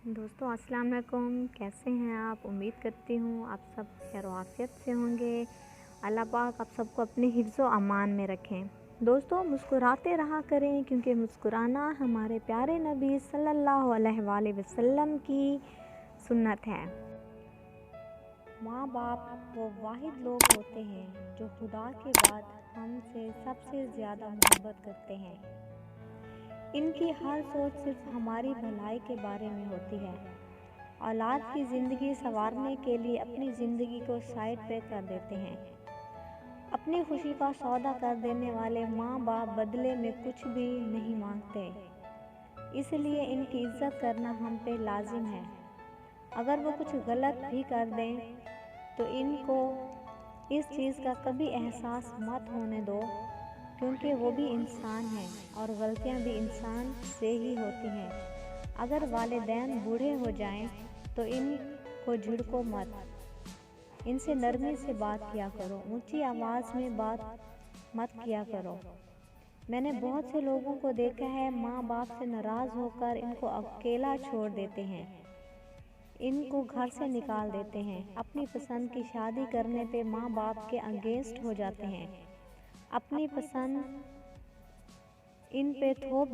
दोस्तों अस्सलाम वालेकुम। कैसे हैं आप? उम्मीद करती हूँ आप सब खैर आफियत से होंगे। अल्लाह पाक आप सबको अपने हिफ्ज़ व अमान में रखें। दोस्तों मुस्कुराते रहा करें, क्योंकि मुस्कुराना हमारे प्यारे नबी सल्लल्लाहु अलैहि वसल्लम की सुन्नत है। माँ बाप वो वाहिद लोग होते हैं जो खुदा के बाद हमसे सबसे ज़्यादा मोहब्बत करते हैं। इनकी हर सोच सिर्फ हमारी भलाई के बारे में होती है। औलाद की ज़िंदगी संवारने के लिए अपनी ज़िंदगी को साइड पे कर देते हैं। अपनी खुशी का सौदा कर देने वाले माँ बाप बदले में कुछ भी नहीं मांगते, इसलिए इनकी इज्जत करना हम पे लाजिम है। अगर वो कुछ गलत भी कर दें तो इनको इस चीज़ का कभी एहसास मत होने दो, क्योंकि वो भी इंसान हैं और गलतियां भी इंसान से ही होती हैं। अगर वालिदैन बूढ़े हो जाएं तो इनको झिड़को मत, इनसे नरमी से बात किया करो, ऊंची आवाज़ में बात मत किया करो। मैंने बहुत से लोगों को देखा है माँ बाप से नाराज़ होकर इनको अकेला छोड़ देते हैं, इनको घर से निकाल देते हैं, अपनी पसंद की शादी करने पे माँ बाप के अगेंस्ट हो जाते हैं, अपनी पसंद इन पे थोप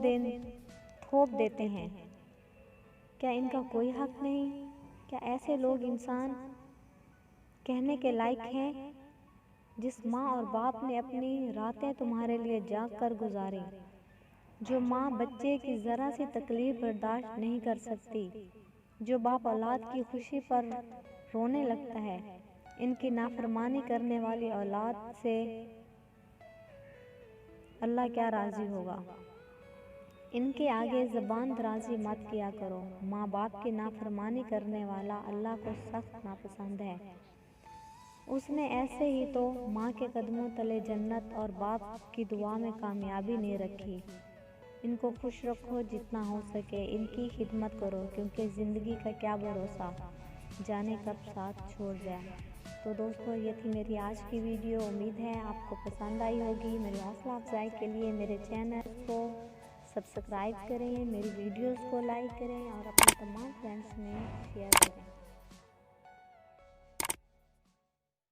देते हैं। क्या इनका कोई हक नहीं? क्या ऐसे लोग इंसान कहने के लायक हैं? जिस माँ और बाप ने अपनी रातें तुम्हारे लिए जाग कर गुजारी, जो माँ बच्चे की ज़रा सी तकलीफ बर्दाश्त नहीं कर सकती, जो बाप औलाद की खुशी पर रोने लगता है, इनकी नाफरमानी करने वाली औलाद से अल्लाह क्या राज़ी होगा। इनके आगे ज़बान दराजी मत किया करो। माँ बाप की नाफरमानी करने वाला अल्लाह को सख्त नापसंद है। उसने ऐसे ही तो माँ के कदमों तले जन्नत और बाप की दुआ में कामयाबी नहीं रखी। इनको खुश रखो जितना हो सके, इनकी खिदमत करो, क्योंकि ज़िंदगी का क्या भरोसा, जाने कब साथ छोड़ जाए। तो दोस्तों ये थी मेरी आज की वीडियो। उम्मीद है आपको पसंद आई होगी। मेरी हौसला अफजाई के लिए मेरे चैनल को सब्सक्राइब करें, मेरी वीडियोस को लाइक करें और अपने तमाम फ्रेंड्स में शेयर करें।